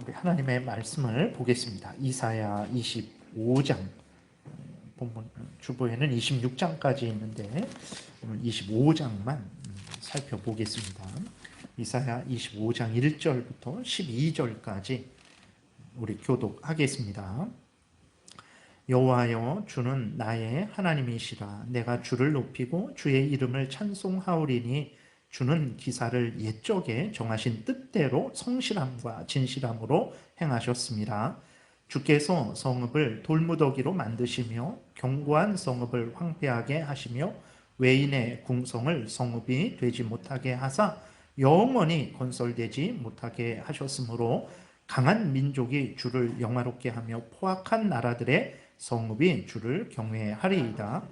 우리 하나님의 말씀을 보겠습니다. 이사야 25장, 본문 주보에는 26장까지 있는데 오늘 25장만 살펴보겠습니다. 이사야 25장 1절부터 12절까지 우리 교독하겠습니다. 여호와여, 주는 나의 하나님이시라. 내가 주를 높이고 주의 이름을 찬송하오리니 주는 기사를 옛적에 정하신 뜻대로 성실함과 진실함으로 행하셨습니다. 주께서 성읍을 돌무더기로 만드시며 견고한 성읍을 황폐하게 하시며 외인의 궁성을 성읍이 되지 못하게 하사 영원히 건설되지 못하게 하셨으므로 강한 민족이 주를 영화롭게 하며 포악한 나라들의 성읍이 주를 경외하리이다.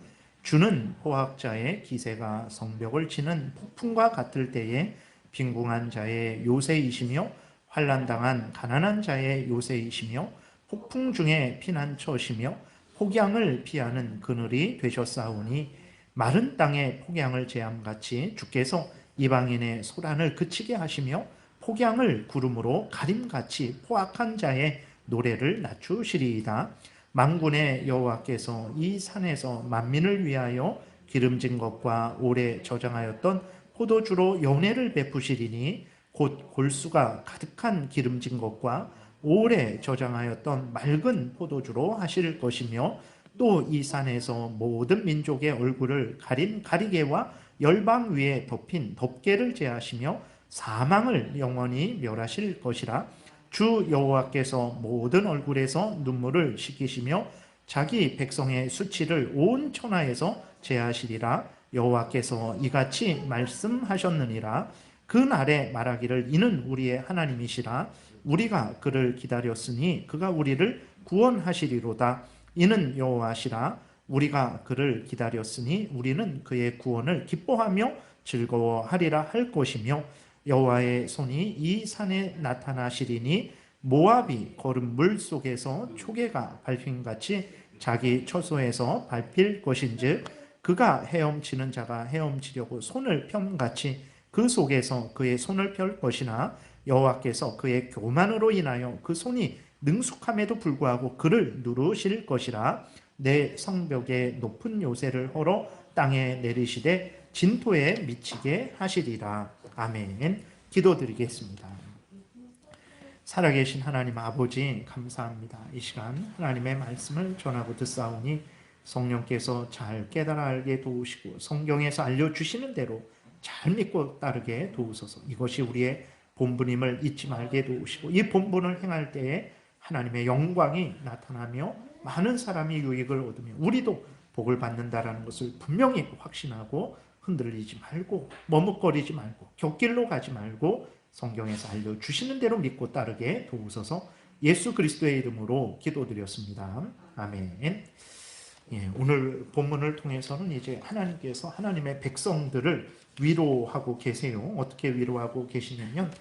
주는 포악자의 기세가 성벽을 치는 폭풍과 같을 때에 빈궁한 자의 요새이시며 환난당한 가난한 자의 요새이시며 폭풍 중에 피난처시며 폭양을 피하는 그늘이 되셨사오니 마른 땅에 폭양을 제함같이 주께서 이방인의 소란을 그치게 하시며 폭양을 구름으로 가림같이 포악한 자의 노래를 낮추시리이다. 만군의 여호와께서 이 산에서 만민을 위하여 기름진 것과 오래 저장하였던 포도주로 연회를 베푸시리니 곧 골수가 가득한 기름진 것과 오래 저장하였던 맑은 포도주로 하실 것이며 또 이 산에서 모든 민족의 얼굴을 가린 가리개와 열방 위에 덮인 덮개를 제하시며 사망을 영원히 멸하실 것이라. 주 여호와께서 모든 얼굴에서 눈물을 씻기시며 자기 백성의 수치를 온 천하에서 제하시리라. 여호와께서 이같이 말씀하셨느니라. 그 날에 말하기를 이는 우리의 하나님이시라. 우리가 그를 기다렸으니 그가 우리를 구원하시리로다. 이는 여호와시라. 우리가 그를 기다렸으니 우리는 그의 구원을 기뻐하며 즐거워하리라 할 것이며 여호와의 손이 이 산에 나타나시리니 모압이 거른 물 속에서 초계가 밟힘같이 자기 처소에서 밟힐 것인즉 그가 헤엄치는 자가 헤엄치려고 손을 펴같이 그 속에서 그의 손을 펼 것이나 여호와께서 그의 교만으로 인하여 그 손이 능숙함에도 불구하고 그를 누르실 것이라. 내 성벽에 높은 요새를 헐어 땅에 내리시되 진토에 미치게 하시리라. 아멘. 기도드리겠습니다. 살아계신 하나님 아버지, 감사합니다. 이 시간 하나님의 말씀을 전하고 듣사오니 성령께서 잘 깨달아 알게 도우시고 성경에서 알려주시는 대로 잘 믿고 따르게 도우소서. 이것이 우리의 본분임을 잊지 말게 도우시고 이 본분을 행할 때에 하나님의 영광이 나타나며 많은 사람이 유익을 얻으며 우리도 복을 받는다라는 것을 분명히 확신하고 흔들리지 말고 머뭇거리지 말고 곁길로 가지 말고 성경에서 알려주시는 대로 믿고 따르게 도우소서. 예수 그리스도의 이름으로 기도드렸습니다. 아멘. 오늘 본문을 통해서는 이제 하나님께서 하나님의 백성들을 위로하고 계세요. 어떻게 위로하고 계시냐면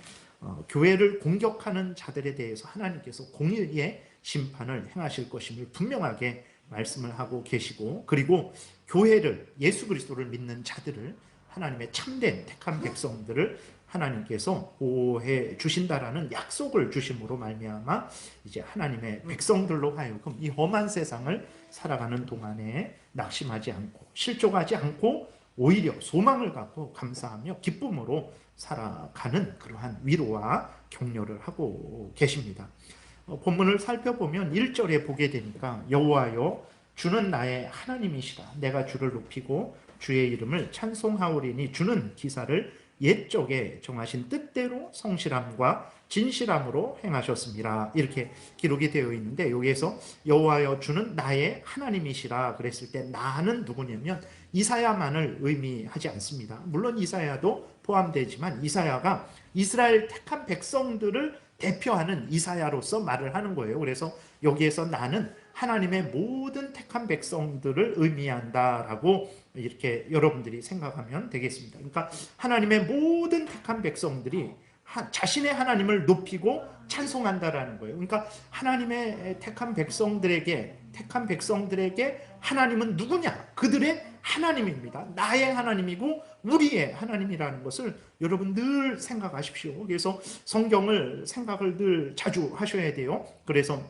교회를 공격하는 자들에 대해서 하나님께서 공의의 심판을 행하실 것임을 분명하게 말씀을 하고 계시고, 그리고 교회를, 예수 그리스도를 믿는 자들을, 하나님의 참된 택한 백성들을 하나님께서 보호해 주신다라는 약속을 주심으로 말미암아 이제 하나님의 백성들로 하여금 이 험한 세상을 살아가는 동안에 낙심하지 않고 실족하지 않고 오히려 소망을 갖고 감사하며 기쁨으로 살아가는 그러한 위로와 격려를 하고 계십니다. 본문을 살펴보면 1절에 보게 되니까 여호와여, 주는 나의 하나님이시라. 내가 주를 높이고 주의 이름을 찬송하오리니 주는 기사를 옛적에 정하신 뜻대로 성실함과 진실함으로 행하셨습니다. 이렇게 기록이 되어 있는데 여기에서 여호와여, 주는 나의 하나님이시라 그랬을 때 나는 누구냐면 이사야만을 의미하지 않습니다. 물론 이사야도 포함되지만 이사야가 이스라엘 택한 백성들을 대표하는 이사야로서 말을 하는 거예요. 그래서 여기에서 나는 하나님의 모든 택한 백성들을 의미한다라고 이렇게 여러분들이 생각하면 되겠습니다. 그러니까 하나님의 모든 택한 백성들이 자신의 하나님을 높이고 찬송한다라는 거예요. 그러니까 하나님의 택한 백성들에게 하나님은 누구냐? 그들의 하나님입니다. 나의 하나님이고 우리의 하나님이라는 것을 여러분 늘 생각하십시오. 그래서 성경을 생각을 늘 자주 하셔야 돼요. 그래서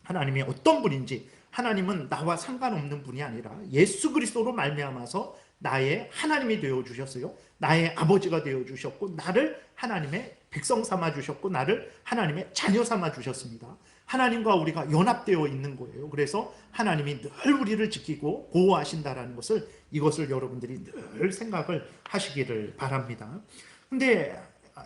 하나님이 어떤 분인지, 하나님은 나와 상관없는 분이 아니라 예수 그리스도로 말미암아서 나의 하나님이 되어 주셨어요. 나의 아버지가 되어 주셨고, 나를 하나님의 백성 삼아 주셨고, 나를 하나님의 자녀 삼아 주셨습니다. 하나님과 우리가 연합되어 있는 거예요. 그래서 하나님이 늘 우리를 지키고 보호하신다라는 것을, 이것을 여러분들이 늘 생각을 하시기를 바랍니다. 근데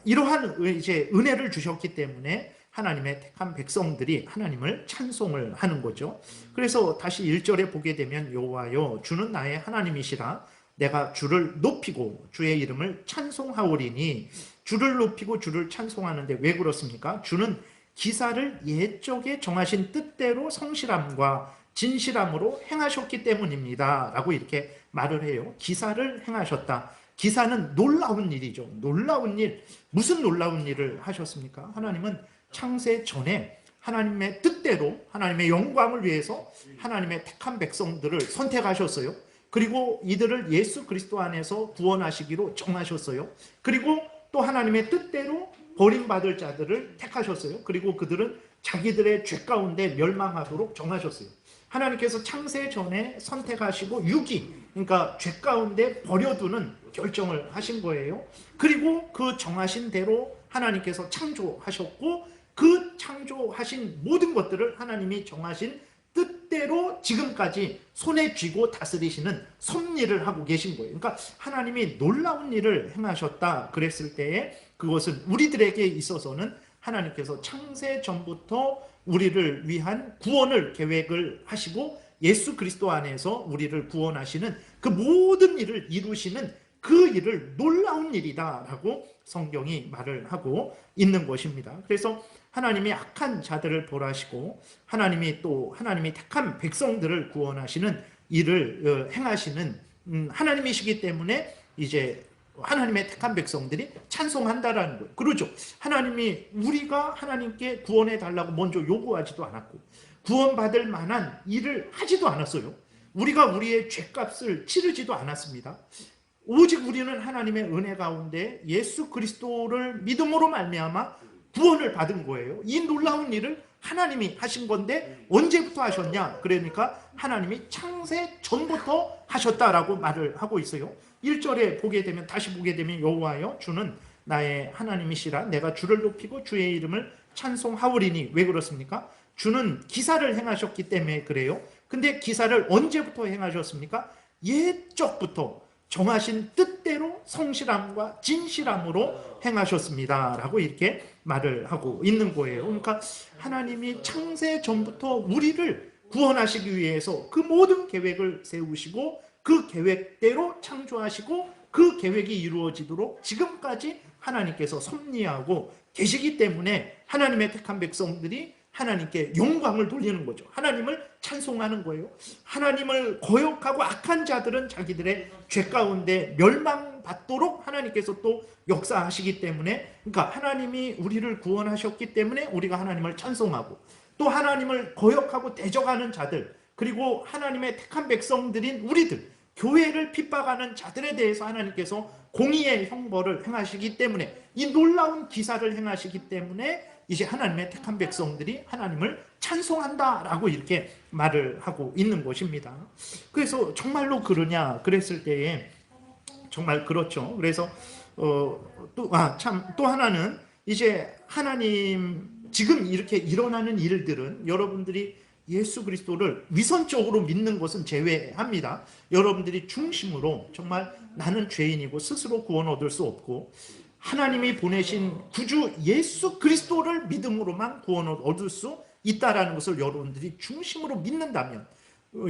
이러한 이제 은혜를 주셨기 때문에 하나님의 택한 백성들이 하나님을 찬송을 하는 거죠. 그래서 다시 1절에 보게 되면, 여호와여 주는 나의 하나님이시라, 내가 주를 높이고 주의 이름을 찬송하오리니. 주를 높이고 주를 찬송하는데 왜 그렇습니까? 주는 기사를 옛적에 정하신 뜻대로 성실함과 진실함으로 행하셨기 때문입니다 라고 이렇게 말을 해요. 기사를 행하셨다. 기사는 놀라운 일이죠. 놀라운 일. 무슨 놀라운 일을 하셨습니까? 하나님은 창세 전에 하나님의 뜻대로, 하나님의 영광을 위해서 하나님의 택한 백성들을 선택하셨어요. 그리고 이들을 예수 그리스도 안에서 구원하시기로 정하셨어요. 그리고 또 하나님의 뜻대로 버림받을 자들을 택하셨어요. 그리고 그들은 자기들의 죄 가운데 멸망하도록 정하셨어요. 하나님께서 창세 전에 선택하시고 유기, 그러니까 죄 가운데 버려두는 결정을 하신 거예요. 그리고 그 정하신 대로 하나님께서 창조하셨고, 그 창조하신 모든 것들을 하나님이 정하신 뜻대로 지금까지 손에 쥐고 다스리시는 섭리를 하고 계신 거예요. 그러니까 하나님이 놀라운 일을 행하셨다 그랬을 때에, 그것은 우리들에게 있어서는 하나님께서 창세 전부터 우리를 위한 구원을 계획을 하시고 예수 그리스도 안에서 우리를 구원하시는 그 모든 일을 이루시는 그 일을 놀라운 일이다라고 성경이 말을 하고 있는 것입니다. 그래서 하나님이 악한 자들을 벌하시고, 하나님이 또 하나님이 택한 백성들을 구원하시는 일을 행하시는 하나님이시기 때문에 이제 하나님의 택한 백성들이 찬송한다라는 거예요. 그러죠. 하나님이, 우리가 하나님께 구원해 달라고 먼저 요구하지도 않았고 구원받을 만한 일을 하지도 않았어요. 우리가 우리의 죄값을 치르지도 않았습니다. 오직 우리는 하나님의 은혜 가운데 예수 그리스도를 믿음으로 말미암아 구원을 받은 거예요. 이 놀라운 일을 하나님이 하신 건데 언제부터 하셨냐? 그러니까 하나님이 창세 전부터 하셨다라고 말을 하고 있어요. 1절에 보게 되면, 다시 보게 되면, 여호와여 주는 나의 하나님이시라, 내가 주를 높이고 주의 이름을 찬송하오리니. 왜 그렇습니까? 주는 기사를 행하셨기 때문에 그래요. 근데 기사를 언제부터 행하셨습니까? 옛적부터 정하신 뜻대로 성실함과 진실함으로 행하셨습니다 라고 이렇게 말을 하고 있는 거예요. 그러니까 하나님이 창세 전부터 우리를 구원하시기 위해서 그 모든 계획을 세우시고, 그 계획대로 창조하시고, 그 계획이 이루어지도록 지금까지 하나님께서 섭리하고 계시기 때문에 하나님의 택한 백성들이 하나님께 영광을 돌리는 거죠. 하나님을 찬송하는 거예요. 하나님을 거역하고 악한 자들은 자기들의 죄 가운데 멸망받도록 하나님께서 또 역사하시기 때문에, 그러니까 하나님이 우리를 구원하셨기 때문에 우리가 하나님을 찬송하고, 또 하나님을 거역하고 대적하는 자들, 그리고 하나님의 택한 백성들인 우리들, 교회를 핍박하는 자들에 대해서 하나님께서 공의의 형벌을 행하시기 때문에, 이 놀라운 기사를 행하시기 때문에 이제 하나님의 택한 백성들이 하나님을 찬송한다라고 이렇게 말을 하고 있는 것입니다. 그래서 정말로 그러냐 그랬을 때에 정말 그렇죠. 그래서 또 하나는, 이제 하나님 지금 이렇게 일어나는 일들은 여러분들이 예수 그리스도를 위선적으로 믿는 것은 제외합니다. 여러분들이 중심으로 정말 나는 죄인이고 스스로 구원 얻을 수 없고 하나님이 보내신 구주 예수 그리스도를 믿음으로만 구원을 얻을 수 있다라는 것을 여러분들이 중심으로 믿는다면,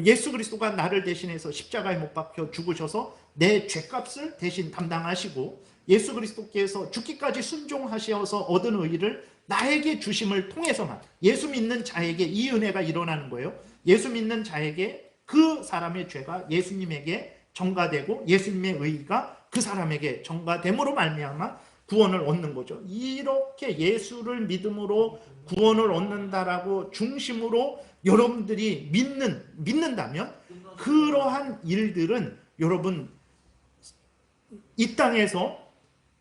예수 그리스도가 나를 대신해서 십자가에 못 박혀 죽으셔서 내 죄값을 대신 담당하시고, 예수 그리스도께서 죽기까지 순종하셔서 얻은 의의를 나에게 주심을 통해서만, 예수 믿는 자에게 이 은혜가 일어나는 거예요. 예수 믿는 자에게 그 사람의 죄가 예수님에게 전가되고 예수님의 의의가 그 사람에게 전가됨으로 말미암아 구원을 얻는 거죠. 이렇게 예수를 믿음으로 구원을 얻는다라고 중심으로 여러분들이 믿는다면, 그러한 일들은 여러분 이 땅에서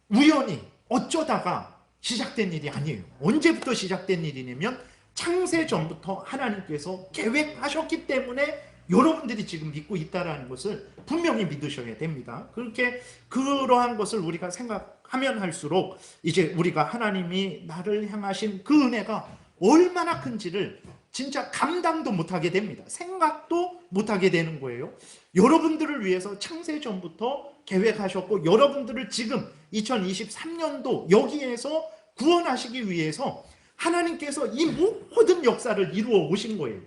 우연히 어쩌다가 시작된 일이 아니에요. 언제부터 시작된 일이냐면 창세 전부터 하나님께서 계획하셨기 때문에 여러분들이 지금 믿고 있다는 것을 분명히 믿으셔야 됩니다. 그렇게 그러한 것을 우리가 생각하면 할수록 이제 우리가 하나님이 나를 향하신 그 은혜가 얼마나 큰지를 진짜 감당도 못하게 됩니다. 생각도 못하게 되는 거예요. 여러분들을 위해서 창세 전부터 계획하셨고 여러분들을 지금 2023년도 여기에서 구원하시기 위해서 하나님께서 이 모든 역사를 이루어 오신 거예요.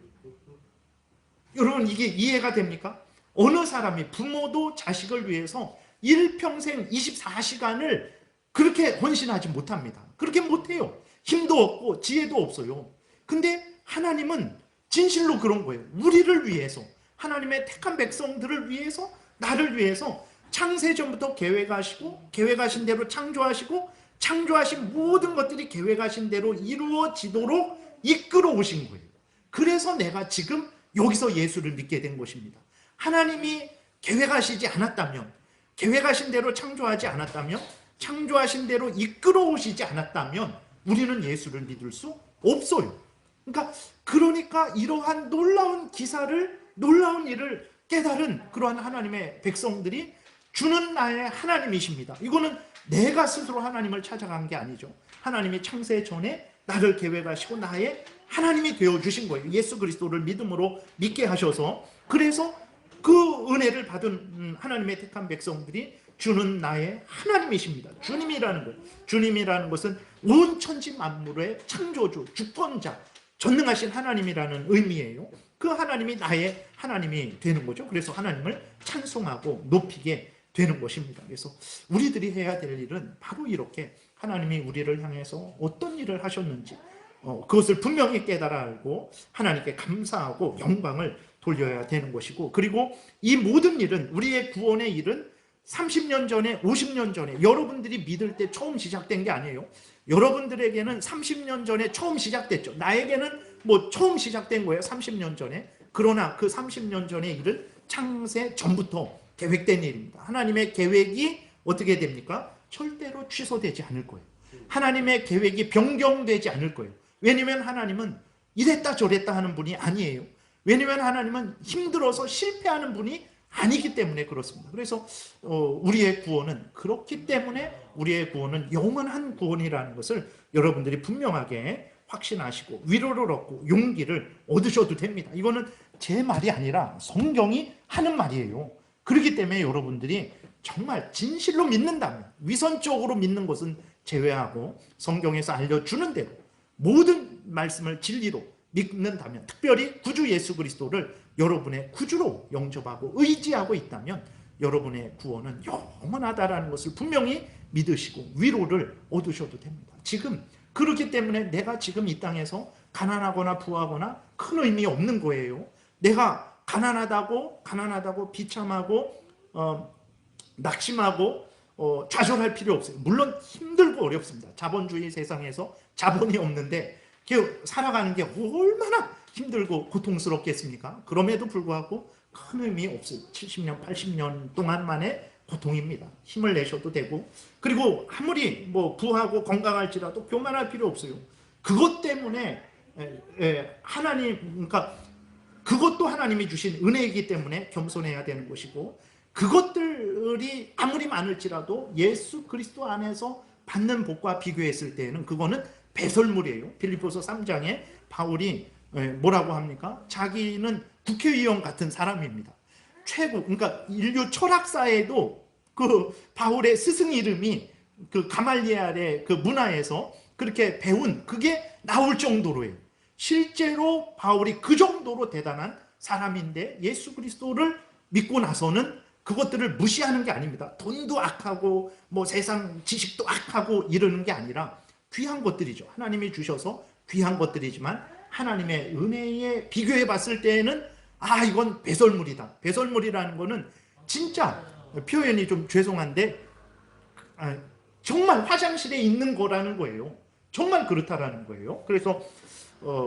여러분 이게 이해가 됩니까? 어느 사람이 부모도 자식을 위해서 일평생 24시간을 그렇게 헌신하지 못합니다. 그렇게 못해요. 힘도 없고 지혜도 없어요. 근데 하나님은 진실로 그런 거예요. 우리를 위해서, 하나님의 택한 백성들을 위해서, 나를 위해서 창세전부터 계획하시고 계획하신 대로 창조하시고 창조하신 모든 것들이 계획하신 대로 이루어지도록 이끌어 오신 거예요. 그래서 내가 지금 여기서 예수를 믿게 된 것입니다. 하나님이 계획하시지 않았다면, 계획하신 대로 창조하지 않았다면, 창조하신 대로 이끌어 오시지 않았다면 우리는 예수를 믿을 수 없어요. 그러니까 이러한 놀라운 기사를, 놀라운 일을 깨달은 그러한 하나님의 백성들이 주는 나의 하나님이십니다. 이거는 내가 스스로 하나님을 찾아간 게 아니죠. 하나님이 창세 전에 나를 계획하시고 나의 하나님이 되어주신 거예요. 예수 그리스도를 믿음으로 믿게 하셔서. 그래서 그 은혜를 받은 하나님의 택한 백성들이 주는 나의 하나님이십니다. 주님이라는 것. 주님이라는 것은 온 천지 만물의 창조주, 주권자, 전능하신 하나님이라는 의미예요. 그 하나님이 나의 하나님이 되는 거죠. 그래서 하나님을 찬송하고 높이게 되는 것입니다. 그래서 우리들이 해야 될 일은 바로 이렇게 하나님이 우리를 향해서 어떤 일을 하셨는지 그것을 분명히 깨달아 알고 하나님께 감사하고 영광을 돌려야 되는 것이고, 그리고 이 모든 일은, 우리의 구원의 일은 30년 전에, 50년 전에 여러분들이 믿을 때 처음 시작된 게 아니에요. 여러분들에게는 30년 전에 처음 시작됐죠. 나에게는 뭐 처음 시작된 거예요, 30년 전에. 그러나 그 30년 전의 일은 창세 전부터 계획된 일입니다. 하나님의 계획이 어떻게 됩니까? 절대로 취소되지 않을 거예요. 하나님의 계획이 변경되지 않을 거예요. 왜냐하면 하나님은 이랬다 저랬다 하는 분이 아니에요. 왜냐하면 하나님은 힘들어서 실패하는 분이 아니기 때문에 그렇습니다. 그래서 우리의 구원은, 그렇기 때문에 우리의 구원은 영원한 구원이라는 것을 여러분들이 분명하게 확신하시고 위로를 얻고 용기를 얻으셔도 됩니다. 이거는 제 말이 아니라 성경이 하는 말이에요. 그렇기 때문에 여러분들이 정말 진실로 믿는다면, 위선적으로 믿는 것은 제외하고 성경에서 알려주는 대로 모든 말씀을 진리로 믿는다면, 특별히 구주 예수 그리스도를 여러분의 구주로 영접하고 의지하고 있다면 여러분의 구원은 영원하다라는 것을 분명히 믿으시고 위로를 얻으셔도 됩니다. 지금 그렇기 때문에 내가 지금 이 땅에서 가난하거나 부하거나 큰 의미 없는 거예요. 내가 가난하다고 비참하고 낙심하고 좌절할 필요 없어요. 물론 힘들고 어렵습니다. 자본주의 세상에서 자본이 없는데 살아가는 게 얼마나 힘들고 고통스럽겠습니까? 그럼에도 불구하고 큰 의미 없어요. 70년, 80년 동안만의 고통입니다. 힘을 내셔도 되고, 그리고 아무리 뭐 부하고 건강할지라도 교만할 필요 없어요. 그것 때문에 하나님, 그러니까 그것도 하나님이 주신 은혜이기 때문에 겸손해야 되는 것이고, 그것들이 아무리 많을지라도 예수 그리스도 안에서 받는 복과 비교했을 때에는 그거는 배설물이에요. 빌립보서 3장에 바울이 뭐라고 합니까? 자기는 국회의원 같은 사람입니다. 최고, 그러니까 인류 철학사에도 그 바울의 스승 이름이 그 가말리엘의 그 문화에서 그렇게 배운 그게 나올 정도로예요. 실제로 바울이 그 정도로 대단한 사람인데 예수 그리스도를 믿고 나서는 그것들을 무시하는 게 아닙니다. 돈도 악하고 뭐 세상 지식도 악하고 이러는 게 아니라 귀한 것들이죠. 하나님이 주셔서 귀한 것들이지만 하나님의 은혜에 비교해 봤을 때에는 이건 배설물이다. 배설물이라는 거는 진짜 표현이 좀 죄송한데 정말 화장실에 있는 거라는 거예요. 정말 그렇다라는 거예요. 그래서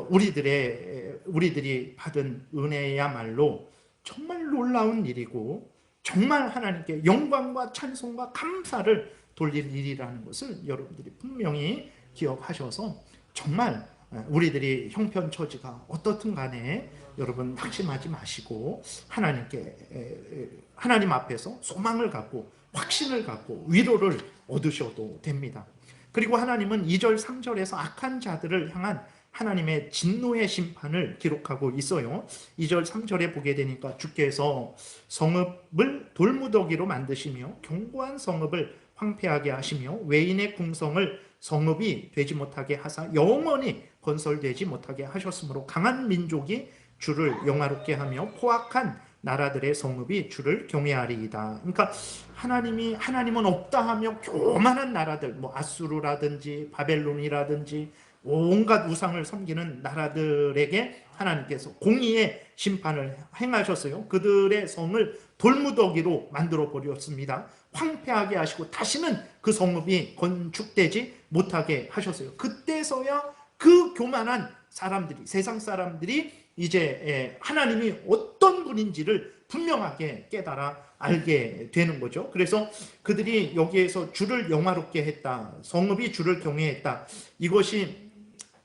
우리들이 받은 은혜야말로 정말 놀라운 일이고 정말 하나님께 영광과 찬송과 감사를 돌릴 일이라는 것을 여러분들이 분명히 기억하셔서 정말 우리들이 형편처지가 어떻든 간에 여러분 낙심하지 마시고 하나님 앞에서 소망을 갖고 확신을 갖고 위로를 얻으셔도 됩니다. 그리고 하나님은 2절 3절에서 악한 자들을 향한 하나님의 진노의 심판을 기록하고 있어요. 2절 3절에 보게 되니까 주께서 성읍을 돌무더기로 만드시며 견고한 성읍을 황폐하게 하시며 외인의 궁성을 성읍이 되지 못하게 하사 영원히 건설되지 못하게 하셨으므로 강한 민족이 주를 영화롭게 하며 포악한 나라들의 성읍이 주를 경외하리이다. 그러니까 하나님은 없다 하며 교만한 나라들, 뭐 아수르라든지 바벨론이라든지 온갖 우상을 섬기는 나라들에게 하나님께서 공의의 심판을 행하셨어요. 그들의 성을 돌무더기로 만들어 버렸습니다. 황폐하게 하시고 다시는 그 성읍이 건축되지 못하게 하셨어요. 그때서야 그 교만한 사람들이, 세상 사람들이 이제 하나님이 어떤 분인지를 분명하게 깨달아 알게 되는 거죠. 그래서 그들이 여기에서 주를 영화롭게 했다, 성읍이 주를 경외했다, 이것이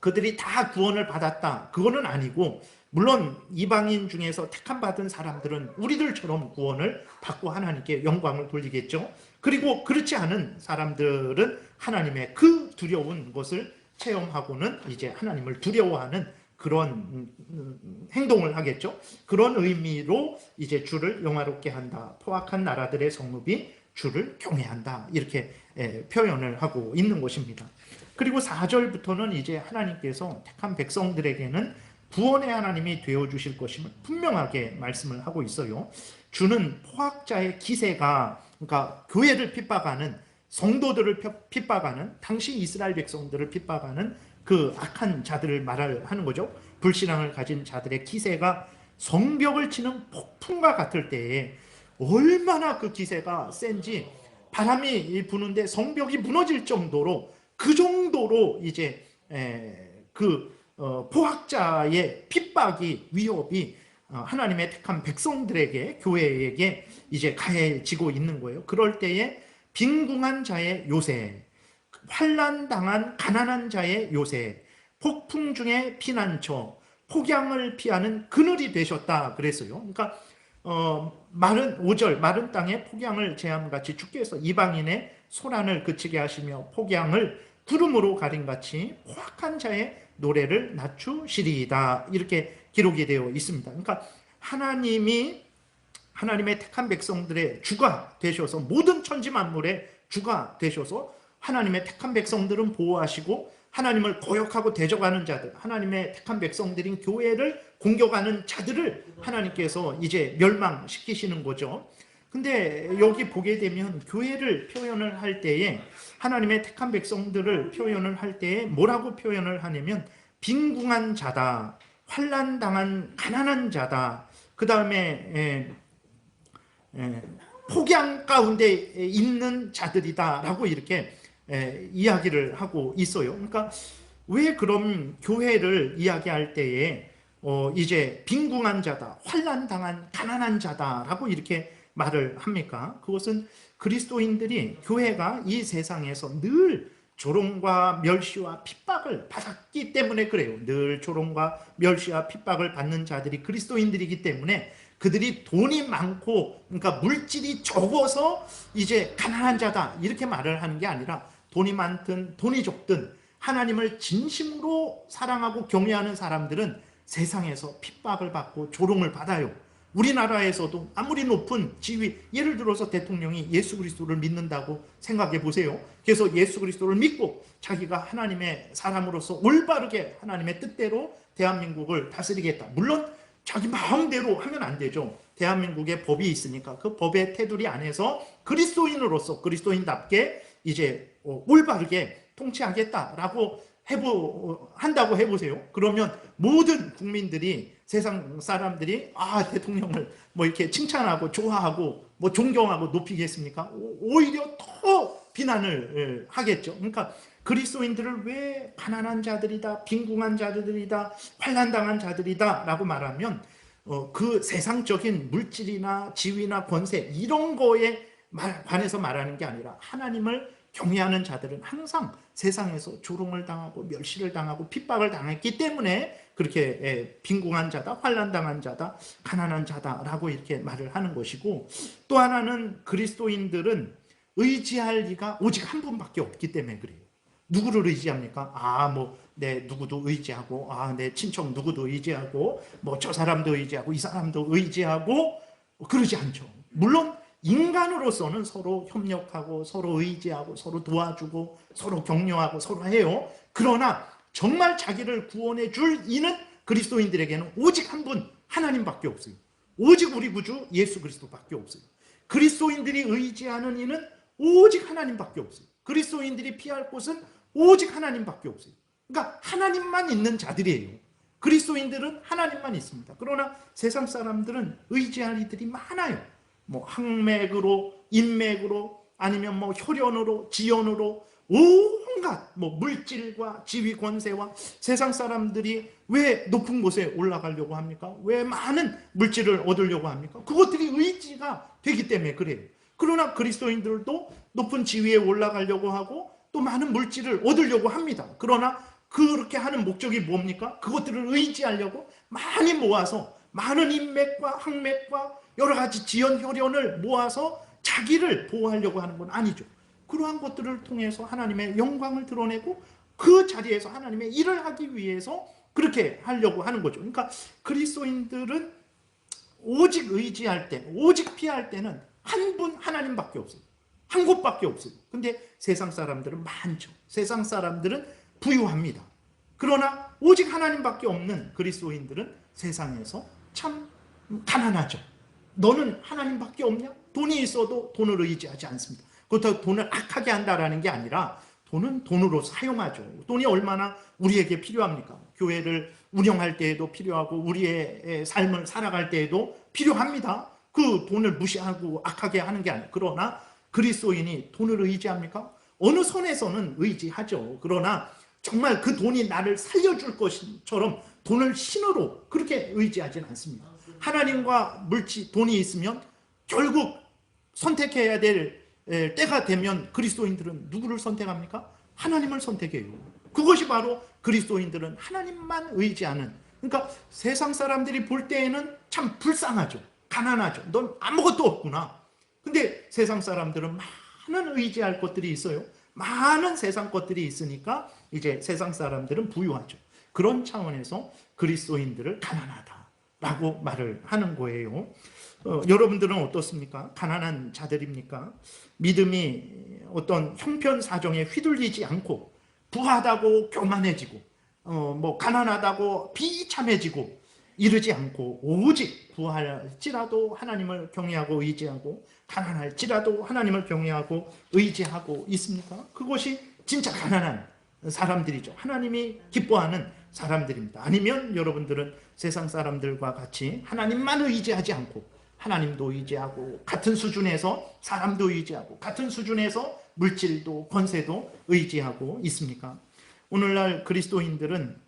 그들이 다 구원을 받았다, 그거는 아니고, 물론 이방인 중에서 택함 받은 사람들은 우리들처럼 구원을 받고 하나님께 영광을 돌리겠죠. 그리고 그렇지 않은 사람들은 하나님의 그 두려운 것을 체험하고는 이제 하나님을 두려워하는 그런 행동을 하겠죠. 그런 의미로 이제 주를 영화롭게 한다, 포악한 나라들의 성읍이 주를 경외한다, 이렇게 표현을 하고 있는 것입니다. 그리고 4절부터는 이제 하나님께서 택한 백성들에게는 구원의 하나님이 되어주실 것임을 분명하게 말씀을 하고 있어요. 주는 포악자의 기세가, 그러니까 교회를 핍박하는, 성도들을 핍박하는, 당시 이스라엘 백성들을 핍박하는 그 악한 자들을 말하는 거죠. 불신앙을 가진 자들의 기세가 성벽을 치는 폭풍과 같을 때에 얼마나 그 기세가 센지, 바람이 부는데 성벽이 무너질 정도로, 그 정도로 이제 포악자의 핍박이, 위협이 하나님의 택한 백성들에게, 교회에게 이제 가해지고 있는 거예요. 그럴 때에 빈궁한 자의 요새, 환난당한 가난한 자의 요새, 폭풍 중에 피난처, 폭양을 피하는 그늘이 되셨다 그랬어요. 그러니까 마른 5절, 마른 땅에 폭양을 제함같이 주께서 이방인의 소란을 그치게 하시며 폭양을 구름으로 가림같이 포악한 자의 노래를 낮추시리이다, 이렇게 기록이 되어 있습니다. 그러니까 하나님의 택한 백성들의 주가 되셔서, 모든 천지 만물의 주가 되셔서 하나님의 택한 백성들은 보호하시고, 하나님을 거역하고 대적하는 자들, 하나님의 택한 백성들인 교회를 공격하는 자들을 하나님께서 이제 멸망시키시는 거죠. 근데 여기 보게 되면 교회를 표현을 할 때에, 하나님의 택한 백성들을 표현을 할 때에 뭐라고 표현을 하냐면 빈궁한 자다, 환난당한 가난한 자다, 그 다음에 폭양 가운데 있는 자들이다 라고 이렇게 이야기를 하고 있어요. 그러니까 왜 그럼 교회를 이야기할 때에 이제 빈궁한 자다, 환난당한 가난한 자다라고 이렇게 말을 합니까? 그것은 그리스도인들이, 교회가 이 세상에서 늘 조롱과 멸시와 핍박을 받았기 때문에 그래요. 늘 조롱과 멸시와 핍박을 받는 자들이 그리스도인들이기 때문에, 그들이 돈이 많고, 그러니까 물질이 적어서 이제 가난한 자다 이렇게 말을 하는 게 아니라, 돈이 많든 돈이 적든 하나님을 진심으로 사랑하고 경외하는 사람들은 세상에서 핍박을 받고 조롱을 받아요. 우리나라에서도 아무리 높은 지위, 예를 들어서 대통령이 예수 그리스도를 믿는다고 생각해 보세요. 그래서 예수 그리스도를 믿고 자기가 하나님의 사람으로서 올바르게 하나님의 뜻대로 대한민국을 다스리겠다, 물론 자기 마음대로 하면 안 되죠. 대한민국에 법이 있으니까 그 법의 테두리 안에서 그리스도인으로서 그리스도인답게 이제 올바르게 통치하겠다라고 한다고 해보세요. 그러면 모든 국민들이, 세상 사람들이 대통령을 뭐 이렇게 칭찬하고 좋아하고 뭐 존경하고 높이겠습니까? 오히려 더 비난을 하겠죠. 그러니까 그리스도인들을 왜 가난한 자들이다, 빈궁한 자들이다, 환난당한 자들이다 라고 말하면, 그 세상적인 물질이나 지위나 권세 이런 거에 관해서 말하는 게 아니라 하나님을 경외하는 자들은 항상 세상에서 조롱을 당하고 멸시를 당하고 핍박을 당했기 때문에 그렇게 빈궁한 자다, 환난당한 자다, 가난한 자다라고 이렇게 말을 하는 것이고, 또 하나는 그리스도인들은 의지할 리가 오직 한 분밖에 없기 때문에 그래요. 누구를 의지합니까? 내 누구도 의지하고, 내 친척 누구도 의지하고, 저 사람도 의지하고, 이 사람도 의지하고, 그러지 않죠. 물론 인간으로서는 서로 협력하고, 서로 의지하고, 서로 도와주고, 서로 격려하고, 서로 해요. 그러나 정말 자기를 구원해 줄 이는 그리스도인들에게는 오직 한 분, 하나님밖에 없어요. 오직 우리 구주 예수 그리스도밖에 없어요. 그리스도인들이 의지하는 이는 오직 하나님밖에 없어요. 그리스도인들이 피할 곳은 오직 하나님밖에 없어요. 그러니까 하나님만 있는 자들이에요. 그리스도인들은 하나님만 있습니다. 그러나 세상 사람들은 의지할 이들이 많아요. 항맥으로, 인맥으로, 아니면 혈연으로, 지연으로, 온갖 물질과 지위 권세와, 세상 사람들이 왜 높은 곳에 올라가려고 합니까? 왜 많은 물질을 얻으려고 합니까? 그것들이 의지가 되기 때문에 그래요. 그러나 그리스도인들도 높은 지위에 올라가려고 하고 또 많은 물질을 얻으려고 합니다. 그러나 그렇게 하는 목적이 뭡니까? 그것들을 의지하려고 많이 모아서 많은 인맥과 학맥과 여러 가지 지연 혈연을 모아서 자기를 보호하려고 하는 건 아니죠. 그러한 것들을 통해서 하나님의 영광을 드러내고 그 자리에서 하나님의 일을 하기 위해서 그렇게 하려고 하는 거죠. 그러니까 그리스도인들은 오직 의지할 때, 오직 피할 때는 한 분 하나님밖에 없어요. 한 곳밖에 없어요. 근데 세상 사람들은 많죠. 세상 사람들은 부유합니다. 그러나 오직 하나님밖에 없는 그리스도인들은 세상에서 참 가난하죠. 너는 하나님밖에 없냐? 돈이 있어도 돈을 의지하지 않습니다. 그렇다고 돈을 악하게 한다는 게 아니라 돈은 돈으로 사용하죠. 돈이 얼마나 우리에게 필요합니까? 교회를 운영할 때에도 필요하고 우리의 삶을 살아갈 때에도 필요합니다. 그 돈을 무시하고 악하게 하는 게 아니에요. 그러나 그리스도인이 돈을 의지합니까? 어느 선에서는 의지하죠. 그러나 정말 그 돈이 나를 살려줄 것처럼 돈을 신으로 그렇게 의지하지는 않습니다. 하나님과 돈이 있으면 결국 선택해야 될 때가 되면 그리스도인들은 누구를 선택합니까? 하나님을 선택해요. 그것이 바로 그리스도인들은 하나님만 의지하는, 그러니까 세상 사람들이 볼 때에는 참 불쌍하죠. 가난하죠. 넌 아무것도 없구나. 근데 세상 사람들은 많은 의지할 것들이 있어요. 많은 세상 것들이 있으니까 이제 세상 사람들은 부유하죠. 그런 차원에서 그리스도인들을 가난하다라고 말을 하는 거예요. 여러분들은 어떻습니까? 가난한 자들입니까? 믿음이 어떤 형편사정에 휘둘리지 않고 부하다고 교만해지고 가난하다고 비참해지고 이러지 않고 오직 부할지라도 하나님을 경외하고 의지하고 가난할지라도 하나님을 경외하고 의지하고 있습니까? 그것이 진짜 가난한 사람들이죠. 하나님이 기뻐하는 사람들입니다. 아니면 여러분들은 세상 사람들과 같이 하나님만 의지하지 않고 하나님도 의지하고 같은 수준에서 사람도 의지하고 같은 수준에서 물질도 권세도 의지하고 있습니까? 오늘날 그리스도인들은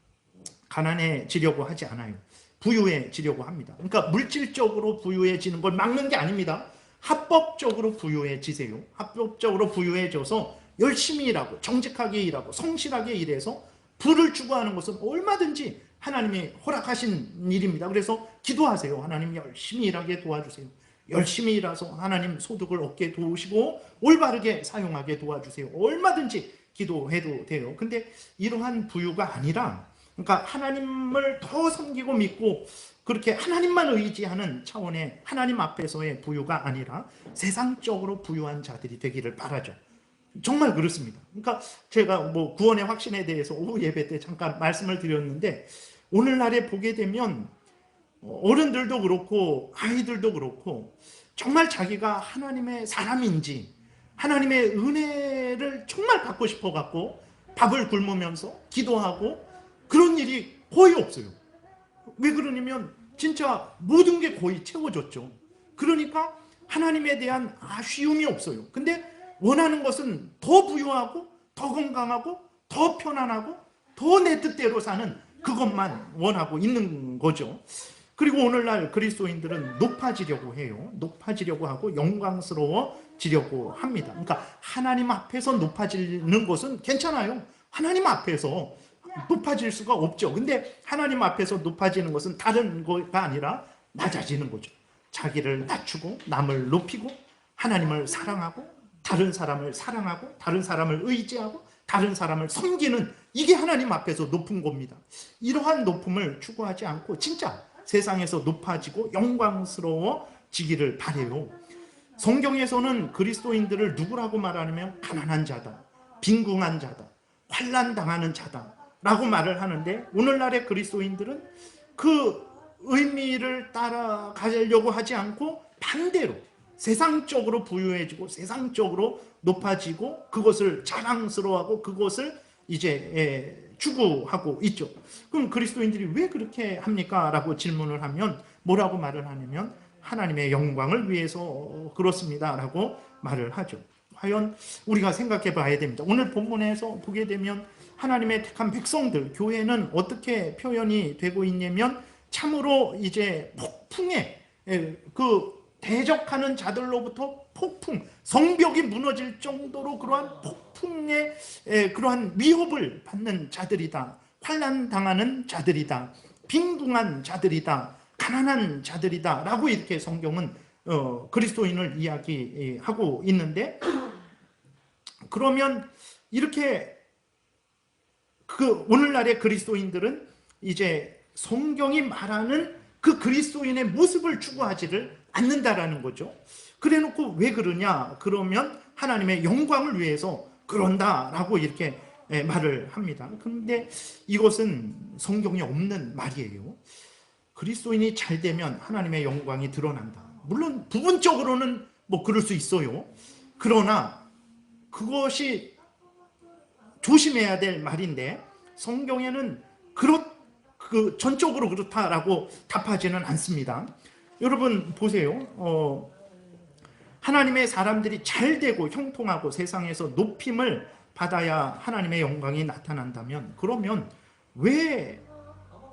가난해지려고 하지 않아요. 부유해지려고 합니다. 그러니까 물질적으로 부유해지는 걸 막는 게 아닙니다. 합법적으로 부유해지세요. 합법적으로 부유해져서 열심히 일하고 정직하게 일하고 성실하게 일해서 부를 추구하는 것은 얼마든지 하나님이 허락하신 일입니다. 그래서 기도하세요. 하나님 열심히 일하게 도와주세요. 열심히 일해서 하나님 소득을 얻게 도우시고 올바르게 사용하게 도와주세요. 얼마든지 기도해도 돼요. 근데 이러한 부유가 아니라, 그러니까 하나님을 더 섬기고 믿고 그렇게 하나님만 의지하는 차원의 하나님 앞에서의 부유가 아니라 세상적으로 부유한 자들이 되기를 바라죠. 정말 그렇습니다. 그러니까 제가 구원의 확신에 대해서 오후 예배 때 잠깐 말씀을 드렸는데, 오늘날에 보게 되면 어른들도 그렇고 아이들도 그렇고 정말 자기가 하나님의 사람인지 하나님의 은혜를 정말 받고 싶어 갖고 밥을 굶으면서 기도하고 그런 일이 거의 없어요. 왜 그러냐면 진짜 모든 게 거의 채워졌죠. 그러니까 하나님에 대한 아쉬움이 없어요. 근데 원하는 것은 더 부유하고 더 건강하고 더 편안하고 더 내 뜻대로 사는 그것만 원하고 있는 거죠. 그리고 오늘날 그리스도인들은 높아지려고 해요. 높아지려고 하고 영광스러워지려고 합니다. 그러니까 하나님 앞에서 높아지는 것은 괜찮아요. 하나님 앞에서 높아질 수가 없죠. 근데 하나님 앞에서 높아지는 것은 다른 거가 아니라 낮아지는 거죠. 자기를 낮추고 남을 높이고 하나님을 사랑하고 다른 사람을 사랑하고 다른 사람을 의지하고 다른 사람을 섬기는, 이게 하나님 앞에서 높은 겁니다. 이러한 높음을 추구하지 않고 진짜 세상에서 높아지고 영광스러워지기를 바라요. 성경에서는 그리스도인들을 누구라고 말하냐면 가난한 자다, 빈궁한 자다, 환난당하는 자다 라고 말을 하는데, 오늘날의 그리스도인들은 그 의미를 따라가려고 하지 않고 반대로 세상적으로 부유해지고 세상적으로 높아지고 그것을 자랑스러워하고 그것을 이제 추구하고 있죠. 그럼 그리스도인들이 왜 그렇게 합니까? 라고 질문을 하면 뭐라고 말을 하냐면 하나님의 영광을 위해서 그렇습니다 라고 말을 하죠. 과연 우리가 생각해 봐야 됩니다. 오늘 본문에서 보게 되면 하나님의 택한 백성들, 교회는 어떻게 표현이 되고 있냐면 참으로 이제 폭풍에 그 대적하는 자들로부터 폭풍, 성벽이 무너질 정도로 그러한 폭풍의 그러한 위협을 받는 자들이다. 환난 당하는 자들이다. 빈궁한 자들이다. 가난한 자들이다. 라고 이렇게 성경은 그리스도인을 이야기하고 있는데, 그러면 이렇게 그 오늘날의 그리스도인들은 이제 성경이 말하는 그 그리스도인의 모습을 추구하지를 않는다라는 거죠. 그래 놓고 왜 그러냐? 그러면 하나님의 영광을 위해서 그런다라고 이렇게 말을 합니다. 그런데 이것은 성경에 없는 말이에요. 그리스도인이 잘 되면 하나님의 영광이 드러난다. 물론 부분적으로는 뭐 그럴 수 있어요. 그러나 그것이 조심해야 될 말인데 성경에는 전적으로 그렇다라고 답하지는 않습니다. 여러분 보세요. 하나님의 사람들이 잘 되고 형통하고 세상에서 높임을 받아야 하나님의 영광이 나타난다면, 그러면 왜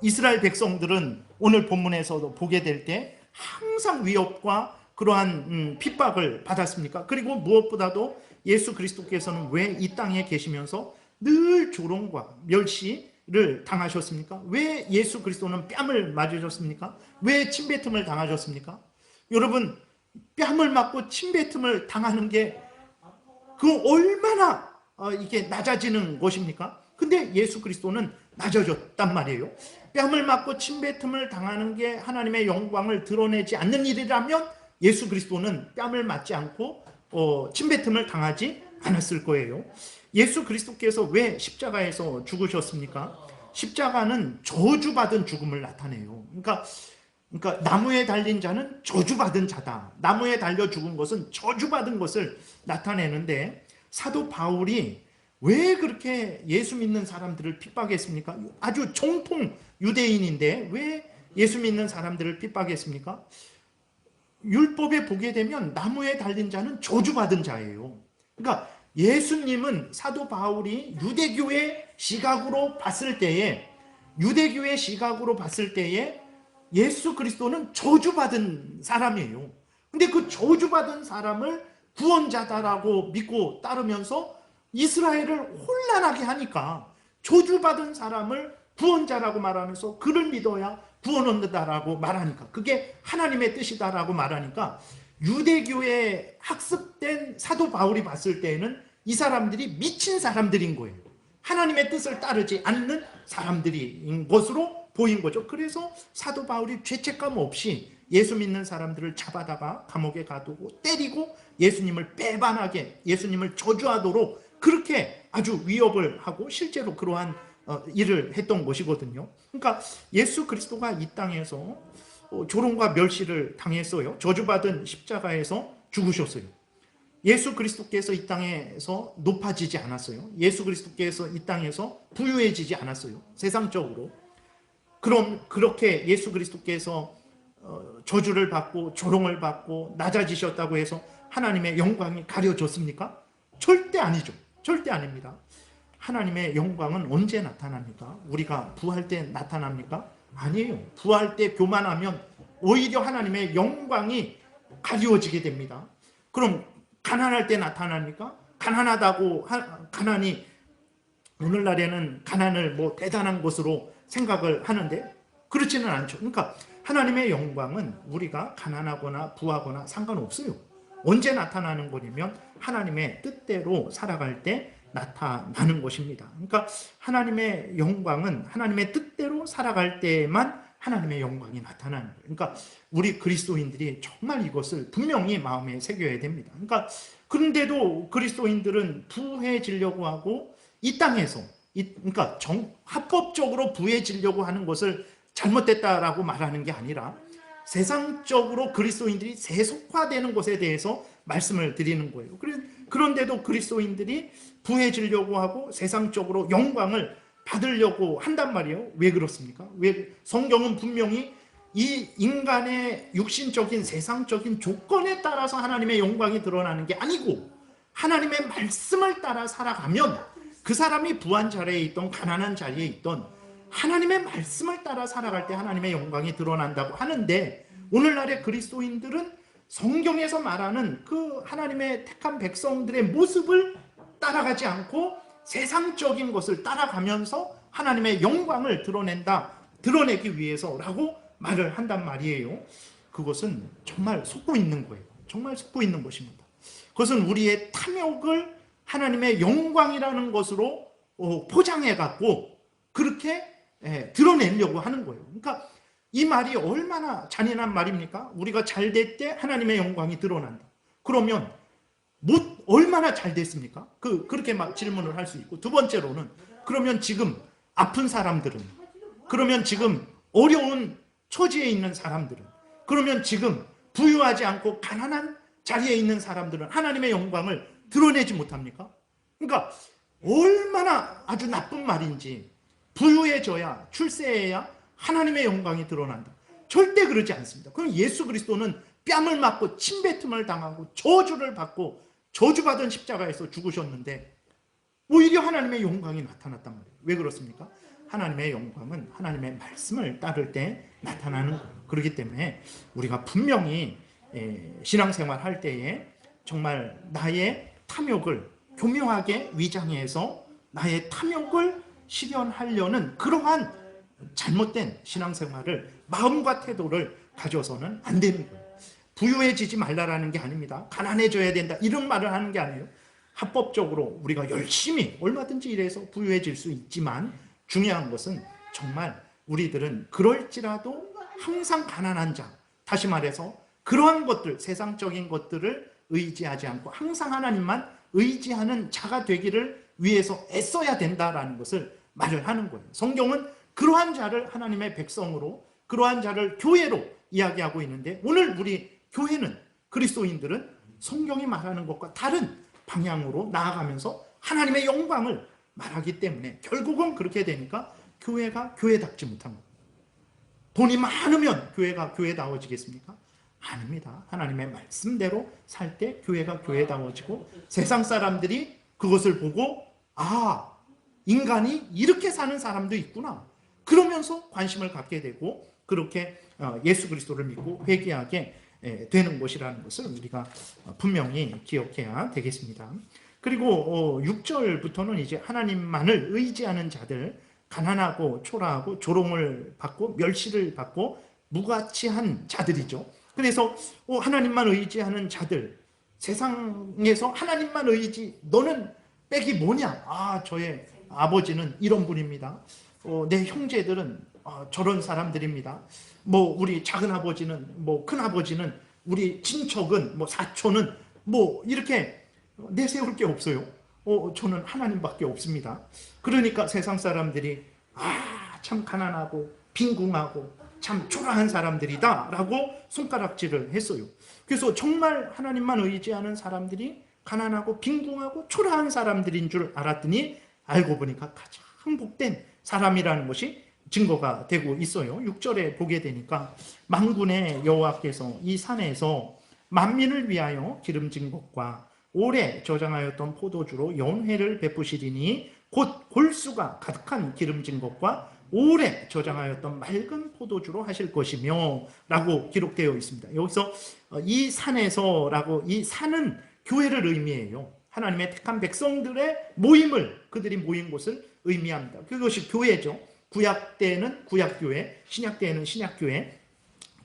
이스라엘 백성들은 오늘 본문에서도 보게 될 때 항상 위협과 그러한 핍박을 받았습니까? 그리고 무엇보다도 예수 그리스도께서는 왜 이 땅에 계시면서 늘 조롱과 멸시를 당하셨습니까? 왜 예수 그리스도는 뺨을 맞으셨습니까? 왜 침뱉음을 당하셨습니까? 여러분, 뺨을 맞고 침뱉음을 당하는 게 그 얼마나 이게 낮아지는 것입니까? 근데 예수 그리스도는 낮아졌단 말이에요. 뺨을 맞고 침뱉음을 당하는 게 하나님의 영광을 드러내지 않는 일이라면 예수 그리스도는 뺨을 맞지 않고 침뱉음을 당하지 않았을 거예요. 예수 그리스도께서 왜 십자가에서 죽으셨습니까? 십자가는 저주받은 죽음을 나타내요. 그러니까 나무에 달린 자는 저주받은 자다. 나무에 달려 죽은 것은 저주받은 것을 나타내는데, 사도 바울이 왜 그렇게 예수 믿는 사람들을 핍박했습니까? 아주 정통 유대인인데 왜 예수 믿는 사람들을 핍박했습니까? 율법에 보게 되면 나무에 달린 자는 저주받은 자예요. 그러니까 예수님은, 사도 바울이 유대교의 시각으로 봤을 때에 예수 그리스도는 저주받은 사람이에요. 근데 그 저주받은 사람을 구원자다라고 믿고 따르면서 이스라엘을 혼란하게 하니까 저주받은 사람을 구원자라고 말하면서 그를 믿어야 구원 얻는다라고 말하니까, 그게 하나님의 뜻이다라고 말하니까 유대교에 학습된 사도 바울이 봤을 때에는 이 사람들이 미친 사람들인 거예요. 하나님의 뜻을 따르지 않는 사람들인 것으로 보인 거죠. 그래서 사도 바울이 죄책감 없이 예수 믿는 사람들을 잡아다가 감옥에 가두고 때리고 예수님을 배반하게, 예수님을 저주하도록 그렇게 아주 위협을 하고 실제로 그러한 일을 했던 것이거든요. 그러니까 예수 그리스도가 이 땅에서 조롱과 멸시를 당했어요. 저주받은 십자가에서 죽으셨어요. 예수 그리스도께서 이 땅에서 높아지지 않았어요. 예수 그리스도께서 이 땅에서 부유해지지 않았어요. 세상적으로. 그럼 그렇게 예수 그리스도께서 저주를 받고 조롱을 받고 낮아지셨다고 해서 하나님의 영광이 가려졌습니까? 절대 아니죠. 절대 아닙니다. 하나님의 영광은 언제 나타납니까? 우리가 부활 때 나타납니까? 아니에요. 부할 때 교만하면 오히려 하나님의 영광이 가리워지게 됩니다. 그럼 가난할 때 나타납니까? 가난하다고 가난이 오늘날에는 가난을 뭐 대단한 것으로 생각을 하는데 그렇지는 않죠. 그러니까 하나님의 영광은 우리가 가난하거나 부하거나 상관없어요. 언제 나타나는 거냐면 하나님의 뜻대로 살아갈 때 나타나는 것입니다. 그러니까 하나님의 영광은 하나님의 뜻대로 살아갈 때만 하나님의 영광이 나타나는 거예요. 그러니까 우리 그리스도인들이 정말 이것을 분명히 마음에 새겨야 됩니다. 그러니까 그런데도 그리스도인들은 부해지려고 하고 이 땅에서 그러니까 합법적으로 부해지려고 하는 것을 잘못됐다라고 말하는 게 아니라 세상적으로 그리스도인들이 세속화되는 것에 대해서 말씀을 드리는 거예요. 그런데도 그리스도인들이 부해지려고 하고 세상적으로 영광을 받으려고 한단 말이에요. 왜 그렇습니까? 왜 성경은 분명히 이 인간의 육신적인 세상적인 조건에 따라서 하나님의 영광이 드러나는 게 아니고 하나님의 말씀을 따라 살아가면 그 사람이 부한 자리에 있던 가난한 자리에 있던 하나님의 말씀을 따라 살아갈 때 하나님의 영광이 드러난다고 하는데 오늘날의 그리스도인들은 성경에서 말하는 그 하나님의 택한 백성들의 모습을 따라가지 않고 세상적인 것을 따라가면서 하나님의 영광을 드러내기 위해서라고 말을 한단 말이에요. 그것은 정말 속고 있는 거예요. 정말 속고 있는 것입니다. 그것은 우리의 탐욕을 하나님의 영광이라는 것으로 포장해 갖고 그렇게 드러내려고 하는 거예요. 그러니까 이 말이 얼마나 잔인한 말입니까? 우리가 잘 될 때 하나님의 영광이 드러난다. 그러면 얼마나 잘 됐습니까? 그렇게 막 질문을 할 수 있고, 두 번째로는 그러면 지금 아픈 사람들은, 그러면 지금 어려운 처지에 있는 사람들은, 그러면 지금 부유하지 않고 가난한 자리에 있는 사람들은 하나님의 영광을 드러내지 못합니까? 그러니까 얼마나 아주 나쁜 말인지, 부유해져야, 출세해야 하나님의 영광이 드러난다. 절대 그러지 않습니다. 그럼 예수 그리스도는 뺨을 맞고 침뱉음을 당하고 저주를 받고 저주받은 십자가에서 죽으셨는데 오히려 하나님의 영광이 나타났단 말이에요. 왜 그렇습니까? 하나님의 영광은 하나님의 말씀을 따를 때 나타나는 거예요. 그렇기 때문에 우리가 분명히 신앙생활 할 때에 정말 나의 탐욕을 교묘하게 위장해서 나의 탐욕을 실현하려는 그러한 잘못된 신앙생활을 마음과 태도를 가져서는 안 되는 거예요. 부유해지지 말라라는 게 아닙니다. 가난해져야 된다 이런 말을 하는 게 아니에요. 합법적으로 우리가 열심히 얼마든지 일해서 부유해질 수 있지만 중요한 것은 정말 우리들은 그럴지라도 항상 가난한 자, 다시 말해서 그러한 것들, 세상적인 것들을 의지하지 않고 항상 하나님만 의지하는 자가 되기를 위해서 애써야 된다라는 것을 말을 하는 거예요. 성경은 그러한 자를 하나님의 백성으로, 그러한 자를 교회로 이야기하고 있는데 오늘 우리 교회는, 그리스도인들은 성경이 말하는 것과 다른 방향으로 나아가면서 하나님의 영광을 말하기 때문에 결국은 그렇게 되니까 교회가 교회답지 못한 겁니다. 돈이 많으면 교회가 교회다워지겠습니까? 아닙니다. 하나님의 말씀대로 살 때 교회가 교회다워지고 세상 사람들이 그것을 보고 인간이 이렇게 사는 사람도 있구나. 그러면서 관심을 갖게 되고 그렇게 예수 그리스도를 믿고 회개하게 되는 것이라는 것을 우리가 분명히 기억해야 되겠습니다. 그리고 6절부터는 이제 하나님만을 의지하는 자들, 가난하고 초라하고 조롱을 받고 멸시를 받고 무가치한 자들이죠. 그래서 하나님만 의지하는 자들, 세상에서 하나님만 너는 빽이 뭐냐? 저의 아버지는 이런 분입니다. 내 형제들은 저런 사람들입니다. 우리 작은 아버지는, 큰 아버지는, 우리 친척은, 사촌은, 이렇게 내세울 게 없어요. 저는 하나님밖에 없습니다. 그러니까 세상 사람들이, 참 가난하고, 빈궁하고, 참 초라한 사람들이다. 라고 손가락질을 했어요. 그래서 정말 하나님만 의지하는 사람들이 가난하고, 빈궁하고, 초라한 사람들인 줄 알았더니, 알고 보니까 가장 복된 사람이라는 것이 증거가 되고 있어요. 6절에 보게 되니까 만군의 여호와께서 이 산에서 만민을 위하여 기름진 것과 오래 저장하였던 포도주로 연회를 베푸시리니 곧 골수가 가득한 기름진 것과 오래 저장하였던 맑은 포도주로 하실 것이며 라고 기록되어 있습니다. 여기서 이 산에서라고, 이 산은 교회를 의미해요. 하나님의 택한 백성들의 모임을, 그들이 모인 곳을 의미합니다. 그것이 교회죠. 구약 때에는 구약교회, 신약 때에는 신약교회,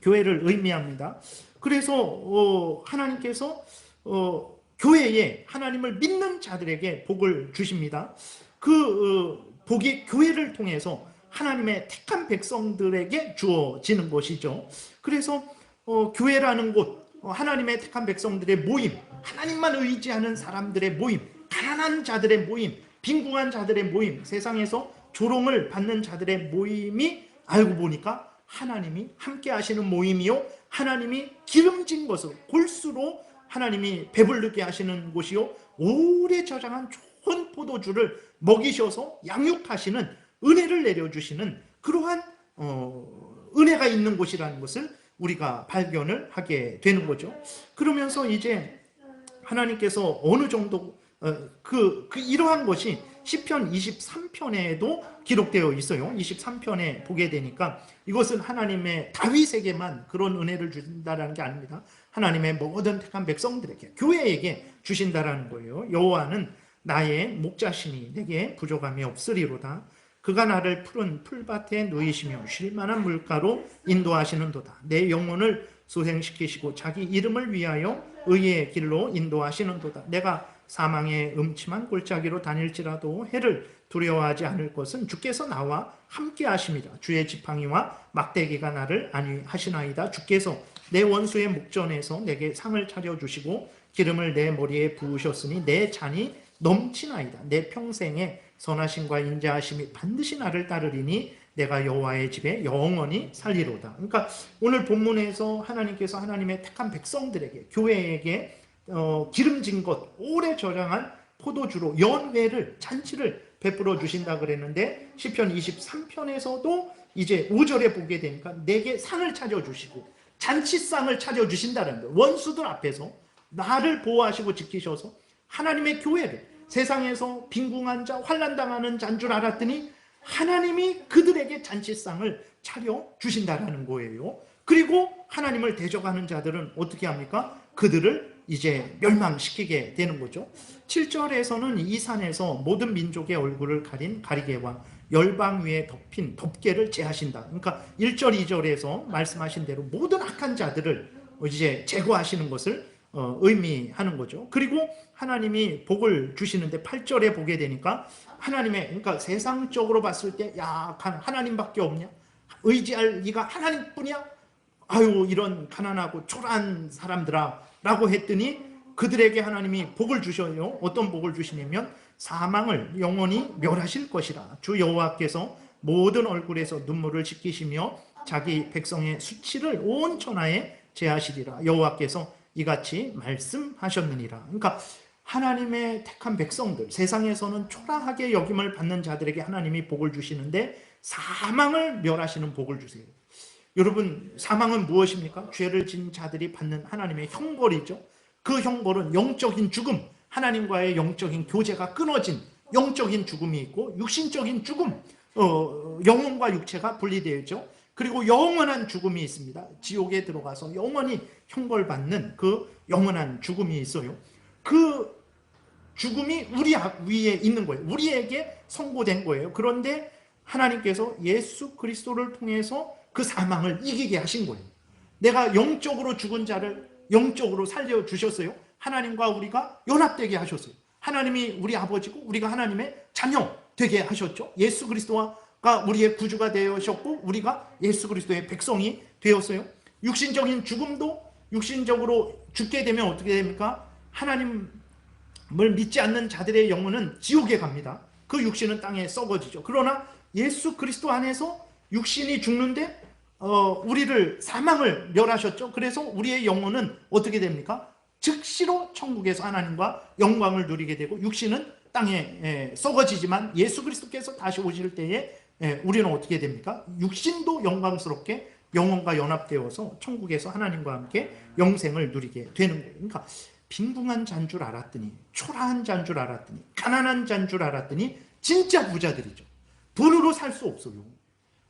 교회를 의미합니다. 그래서 하나님께서 교회에 하나님을 믿는 자들에게 복을 주십니다. 그 복이 교회를 통해서 하나님의 택한 백성들에게 주어지는 것이죠. 그래서 교회라는 곳, 하나님의 택한 백성들의 모임, 하나님만 의지하는 사람들의 모임, 가난한 자들의 모임, 빈궁한 자들의 모임, 세상에서 조롱을 받는 자들의 모임이 알고 보니까 하나님이 함께 하시는 모임이요, 하나님이 기름진 것을 골수로 하나님이 배부르게 하시는 곳이요, 오래 저장한 좋은 포도주를 먹이셔서 양육하시는, 은혜를 내려주시는 그러한 은혜가 있는 곳이라는 것을 우리가 발견을 하게 되는 거죠. 그러면서 이제 하나님께서 어느 정도 이러한 것이 시편 23편에도 기록되어 있어요. 23편에 보게 되니까 이것은 하나님의 다윗에게만 그런 은혜를 주신다는 게 아닙니다. 하나님의 모든 택한 백성들에게, 교회에게 주신다라는 거예요. 여호와는 나의 목자시니 내게 부족함이 없으리로다. 그가 나를 푸른 풀밭에 누이시며 쉴만한 물가로 인도하시는도다. 내 영혼을 소생시키시고 자기 이름을 위하여 의의 길로 인도하시는도다. 내가 사망의 음침한 골짜기로 다닐지라도 해를 두려워하지 않을 것은 주께서 나와 함께 하심이라. 주의 지팡이와 막대기가 나를 안위하시나이다. 주께서 내 원수의 목전에서 내게 상을 차려주시고 기름을 내 머리에 부으셨으니 내 잔이 넘치나이다. 내 평생에 선하심과 인자하심이 반드시 나를 따르리니 내가 여호와의 집에 영원히 살리로다. 그러니까 오늘 본문에서 하나님께서 하나님의 택한 백성들에게, 교회에게 기름진 것, 오래 저장한 포도주로 연회를, 잔치를 베풀어 주신다 그랬는데, 시편 23편에서도 이제 5절에 보게 되니까 내게 상을 차려주시고 잔치상을 차려주신다는 거예요. 원수들 앞에서 나를 보호하시고 지키셔서 하나님의 교회를, 세상에서 빈궁한 자, 환난당하는 자인 줄 알았더니 하나님이 그들에게 잔치상을 차려주신다는 거예요. 그리고 하나님을 대적하는 자들은 어떻게 합니까? 그들을 이제 멸망시키게 되는 거죠. 7절에서는 이 산에서 모든 민족의 얼굴을 가린 가리개와 열방 위에 덮인 덮개를 제하신다. 그러니까 1절, 2절에서 말씀하신 대로 모든 악한 자들을 이제 제거하시는 것을 의미하는 거죠. 그리고 하나님이 복을 주시는데 8절에 보게 되니까 하나님의, 그러니까 세상적으로 봤을 때 약한 하나님밖에 없냐? 의지할 네가 하나님뿐이야? 아유, 이런 가난하고 초라한 사람들아 라고 했더니 그들에게 하나님이 복을 주셔요. 어떤 복을 주시냐면 사망을 영원히 멸하실 것이라. 주 여호와께서 모든 얼굴에서 눈물을 씻기시며 자기 백성의 수치를 온 천하에 제하시리라. 여호와께서 이같이 말씀하셨느니라. 그러니까 하나님의 택한 백성들, 세상에서는 초라하게 여김을 받는 자들에게 하나님이 복을 주시는데 사망을 멸하시는 복을 주세요. 여러분, 사망은 무엇입니까? 죄를 지은 자들이 받는 하나님의 형벌이죠. 그 형벌은 영적인 죽음, 하나님과의 영적인 교제가 끊어진 영적인 죽음이 있고, 육신적인 죽음, 영혼과 육체가 분리되어 있죠. 그리고 영원한 죽음이 있습니다. 지옥에 들어가서 영원히 형벌받는 그 영원한 죽음이 있어요. 그 죽음이 우리 위에 있는 거예요. 우리에게 선고된 거예요. 그런데 하나님께서 예수 그리스도를 통해서 그 사망을 이기게 하신 거예요. 내가 영적으로 죽은 자를 영적으로 살려주셨어요. 하나님과 우리가 연합되게 하셨어요. 하나님이 우리 아버지고 우리가 하나님의 자녀 되게 하셨죠. 예수 그리스도가 우리의 구주가 되셨고 우리가 예수 그리스도의 백성이 되었어요. 육신적인 죽음도, 육신적으로 죽게 되면 어떻게 됩니까? 하나님을 믿지 않는 자들의 영혼은 지옥에 갑니다. 그 육신은 땅에 썩어지죠. 그러나 예수 그리스도 안에서 육신이 죽는데 우리를 사망을 멸하셨죠. 그래서 우리의 영혼은 어떻게 됩니까? 즉시로 천국에서 하나님과 영광을 누리게 되고, 육신은 땅에 썩어지지만 예수 그리스도께서 다시 오실 때에 우리는 어떻게 됩니까? 육신도 영광스럽게 영혼과 연합되어서 천국에서 하나님과 함께 영생을 누리게 되는 거예요. 그러니까 빈궁한 자인 줄 알았더니, 초라한 자인 줄 알았더니, 가난한 자인 줄 알았더니 진짜 부자들이죠. 돈으로 살 수 없어요.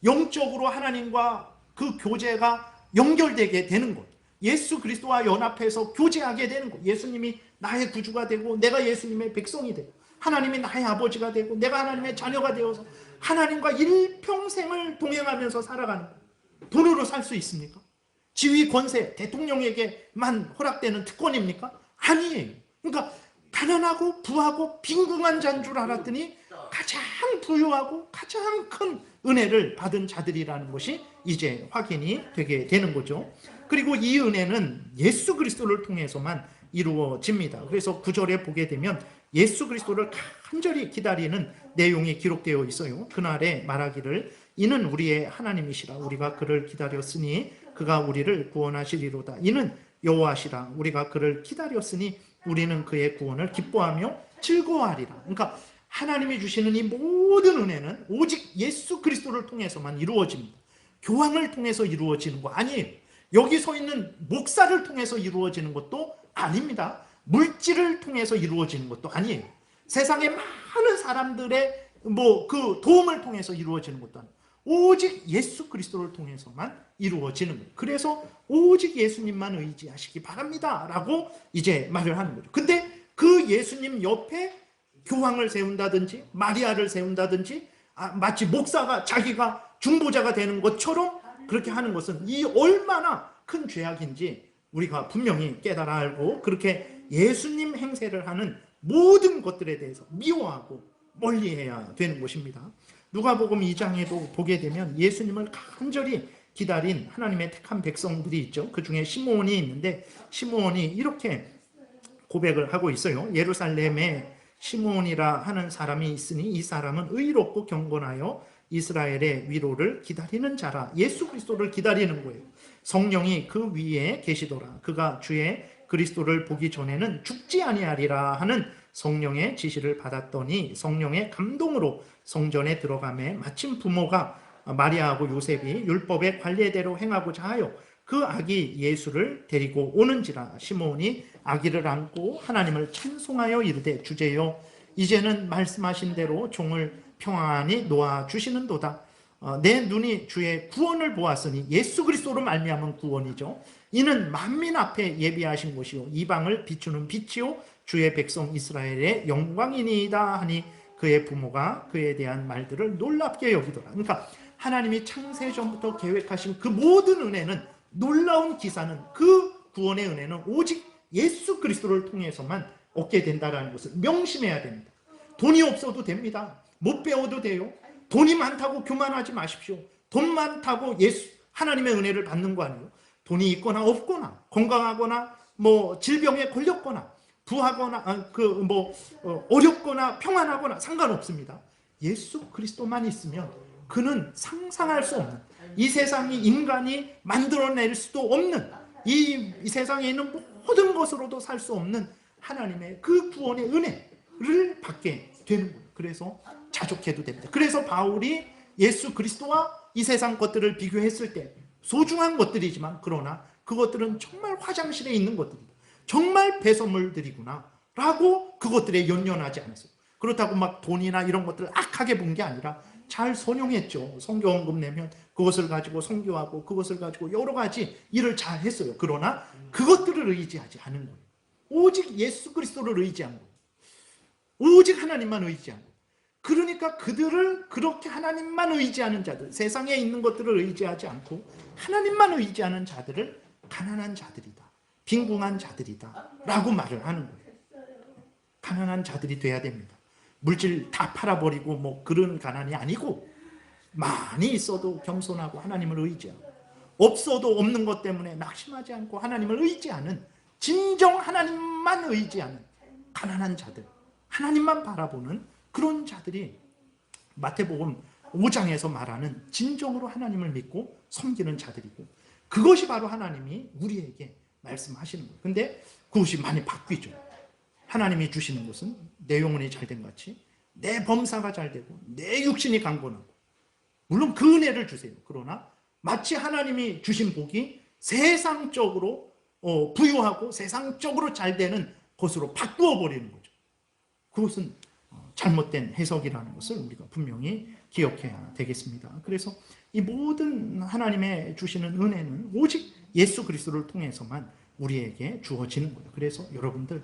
영적으로 하나님과 그 교제가 연결되게 되는 것. 예수 그리스도와 연합해서 교제하게 되는 것. 예수님이 나의 구주가 되고 내가 예수님의 백성이 되고 하나님이 나의 아버지가 되고 내가 하나님의 자녀가 되어서 하나님과 일평생을 동행하면서 살아가는 것. 돈으로 살 수 있습니까? 지위 권세 대통령에게만 허락되는 특권입니까? 아니에요. 그러니까 가난하고 부하고 빈궁한 자인 줄 알았더니 가장 부유하고 가장 큰 은혜를 받은 자들이라는 것이 이제 확인이 되게 되는 거죠. 그리고 이 은혜는 예수 그리스도를 통해서만 이루어집니다. 그래서 9절에 보게 되면 예수 그리스도를 간절히 기다리는 내용이 기록되어 있어요. 그날에 말하기를 이는 우리의 하나님이시라. 우리가 그를 기다렸으니 그가 우리를 구원하시리로다. 이는 여호와시라. 우리가 그를 기다렸으니 우리는 그의 구원을 기뻐하며 즐거워하리라. 그러니까 하나님이 주시는 이 모든 은혜는 오직 예수 그리스도를 통해서만 이루어집니다. 교황을 통해서 이루어지는 거 아니에요. 여기 서 있는 목사를 통해서 이루어지는 것도 아닙니다. 물질을 통해서 이루어지는 것도 아니에요. 세상의 많은 사람들의 그 도움을 통해서 이루어지는 것도 아니에요. 오직 예수 그리스도를 통해서만 이루어지는 거예요. 그래서 오직 예수님만 의지하시기 바랍니다 라고 이제 말을 하는 거죠. 근데 그 예수님 옆에 교황을 세운다든지 마리아를 세운다든지 마치 목사가 자기가 중보자가 되는 것처럼 그렇게 하는 것은 이 얼마나 큰 죄악인지 우리가 분명히 깨달아 알고 그렇게 예수님 행세를 하는 모든 것들에 대해서 미워하고 멀리해야 되는 것입니다. 누가복음 2장에도 보게 되면 예수님을 간절히 기다린 하나님의 택한 백성들이 있죠. 그 중에 시므온이 있는데 시므온이 이렇게 고백을 하고 있어요. 예루살렘에 시므온이라 하는 사람이 있으니 이 사람은 의롭고 경건하여 이스라엘의 위로를 기다리는 자라. 예수 그리스도를 기다리는 거예요. 성령이 그 위에 계시더라. 그가 주의 그리스도를 보기 전에는 죽지 아니하리라 하는 성령의 지시를 받았더니 성령의 감동으로 성전에 들어가매 마침 부모가 마리아하고 요셉이 율법의 관례대로 행하고자 하여 그 아기 예수를 데리고 오는지라. 시므온이 아기를 안고 하나님을 찬송하여 이르되 주제여 이제는 말씀하신 대로 종을 평안히 놓아주시는도다. 내 눈이 주의 구원을 보았으니 예수 그리스도로 말미암은 구원이죠. 이는 만민 앞에 예비하신 것이요 이방을 비추는 빛이요 주의 백성 이스라엘의 영광이니이다 하니 그의 부모가 그에 대한 말들을 놀랍게 여기더라. 그러니까 하나님이 창세전부터 계획하신 그 모든 은혜는, 놀라운 기사는, 그 구원의 은혜는 오직 예수 그리스도를 통해서만 얻게 된다는 것을 명심해야 됩니다. 돈이 없어도 됩니다. 못 배워도 돼요. 돈이 많다고 교만하지 마십시오. 돈 많다고 하나님의 은혜를 받는 거 아니에요. 돈이 있거나 없거나 건강하거나 질병에 걸렸거나 부하거나 어렵거나 평안하거나 상관없습니다. 예수 그리스도만 있으면 그는 상상할 수 없는, 이 세상이 인간이 만들어낼 수도 없는, 이 세상에 있는 모든 것으로도 살 수 없는 하나님의 그 구원의 은혜를 받게 되는 거예요. 그래서 자족해도 됩니다. 그래서 바울이 예수 그리스도와 이 세상 것들을 비교했을 때 소중한 것들이지만 그러나 그것들은 정말 화장실에 있는 것들이다, 정말 배설물들이구나 라고 그것들에 연연하지 않았어요. 그렇다고 막 돈이나 이런 것들을 악하게 본 게 아니라 잘 선용했죠. 선교원금 내면 그것을 가지고 선교하고 그것을 가지고 여러 가지 일을 잘 했어요. 그러나 그것들을 의지하지 않은 거예요. 오직 예수 그리스도를 의지한 거예요. 오직 하나님만 의지한 거예요. 그러니까 그들을 그렇게 하나님만 의지하는 자들, 세상에 있는 것들을 의지하지 않고 하나님만 의지하는 자들을 가난한 자들이다, 빈궁한 자들이다 라고 말을 하는 거예요. 가난한 자들이 돼야 됩니다. 물질 다 팔아버리고 그런 가난이 아니고 많이 있어도 겸손하고 하나님을 의지하고, 없어도 없는 것 때문에 낙심하지 않고 하나님을 의지하는, 진정 하나님만 의지하는 가난한 자들, 하나님만 바라보는 그런 자들이 마태복음 5장에서 말하는 진정으로 하나님을 믿고 섬기는 자들이고, 그것이 바로 하나님이 우리에게 말씀하시는 거예요. 근데 그것이 많이 바뀌죠. 하나님이 주시는 것은 내 영혼이 잘된 같이 내 범사가 잘되고 내 육신이 강건하고, 물론 그 은혜를 주세요. 그러나 마치 하나님이 주신 복이 세상적으로 부유하고 세상적으로 잘되는 것으로 바꾸어 버리는 거죠. 그것은 잘못된 해석이라는 것을 우리가 분명히 기억해야 되겠습니다. 그래서 이 모든 하나님의 주시는 은혜는 오직 예수 그리스도를 통해서만 우리에게 주어지는 거예요. 그래서 여러분들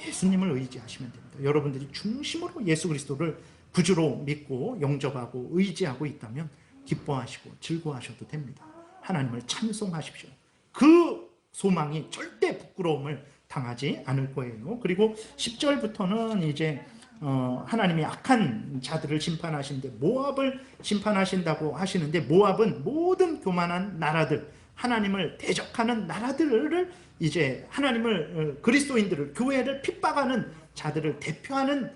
예수님을 의지하시면 됩니다. 여러분들이 중심으로 예수 그리스도를 구주로 믿고 영접하고 의지하고 있다면 기뻐하시고 즐거워하셔도 됩니다. 하나님을 찬송하십시오. 그 소망이 절대 부끄러움을 당하지 않을 거예요. 그리고 10절부터는 이제 하나님이 악한 자들을 심판하시는데 모압을 심판하신다고 하시는데, 모압은 모든 교만한 나라들, 하나님을 대적하는 나라들을 이제 하나님을 그리스도인들을, 교회를 핍박하는 자들을 대표하는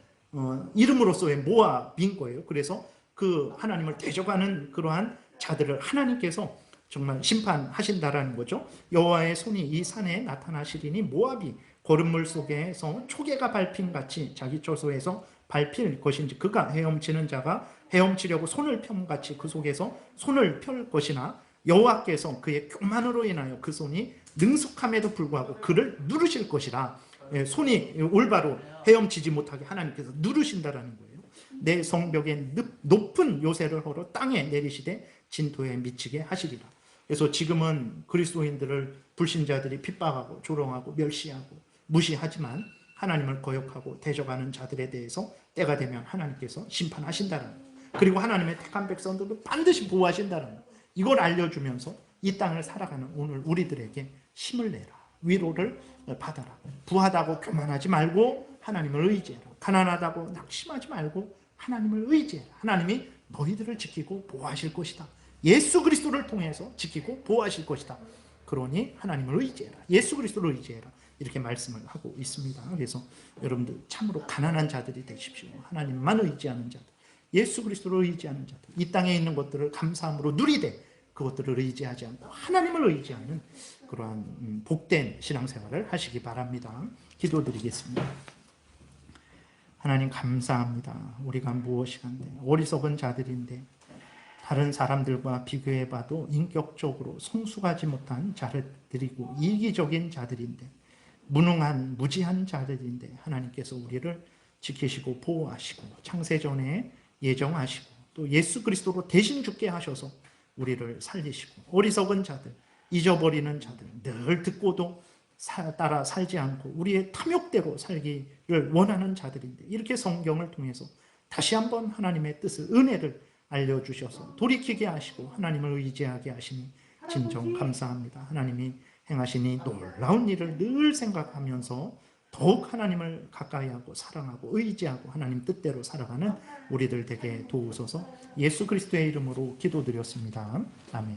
이름으로서의 모압인 거예요. 그래서 그 하나님을 대적하는 그러한 자들을 하나님께서 정말 심판하신다라는 거죠. 여호와의 손이 이 산에 나타나시리니 모압이 거름물 속에서 초계가 밟힌 같이 자기 처소에서 밟힐 것인지, 그가 헤엄치는 자가 헤엄치려고 손을 펴같이 그 속에서 손을 펼 것이나, 여호와께서 그의 교만으로 인하여 그 손이 능숙함에도 불구하고 그를 누르실 것이라. 손이 올바로 헤엄치지 못하게 하나님께서 누르신다라는 거예요. 내 성벽에 높은 요새를 헐어 땅에 내리시되 진토에 미치게 하시리라. 그래서 지금은 그리스도인들을 불신자들이 핍박하고 조롱하고 멸시하고 무시하지만, 하나님을 거역하고 대적하는 자들에 대해서 때가 되면 하나님께서 심판하신다는 거예요. 그리고 하나님의 택한 백성들도 반드시 보호하신다는 거예요. 이걸 알려주면서 이 땅을 살아가는 오늘 우리들에게 힘을 내라, 위로를 받아라. 부하다고 교만하지 말고 하나님을 의지해라. 가난하다고 낙심하지 말고 하나님을 의지해라. 하나님이 너희들을 지키고 보호하실 것이다. 예수 그리스도를 통해서 지키고 보호하실 것이다. 그러니 하나님을 의지해라. 예수 그리스도를 의지해라. 이렇게 말씀을 하고 있습니다. 그래서 여러분들 참으로 가난한 자들이 되십시오. 하나님만 의지하는 자들, 예수 그리스도를 의지하는 자들, 이 땅에 있는 것들을 감사함으로 누리되 그것들을 의지하지 않고 하나님을 의지하는 그러한 복된 신앙생활을 하시기 바랍니다. 기도드리겠습니다. 하나님 감사합니다. 우리가 무엇이간데 어리석은 자들인데, 다른 사람들과 비교해봐도 인격적으로 성숙하지 못한 자들이고 이기적인 자들인데, 무능한 무지한 자들인데 하나님께서 우리를 지키시고 보호하시고 창세전에 예정하시고 또 예수 그리스도로 대신 죽게 하셔서 우리를 살리시고, 어리석은 자들, 잊어버리는 자들, 늘 듣고도 따라 살지 않고 우리의 탐욕대로 살기를 원하는 자들인데, 이렇게 성경을 통해서 다시 한번 하나님의 뜻을, 은혜를 알려주셔서 돌이키게 하시고 하나님을 의지하게 하시니 진정 감사합니다. 하나님이 행하시니 놀라운 일을 늘 생각하면서 더욱 하나님을 가까이 하고 사랑하고 의지하고 하나님 뜻대로 살아가는 우리들 되게 도우소서. 예수 그리스도의 이름으로 기도드렸습니다. 아멘.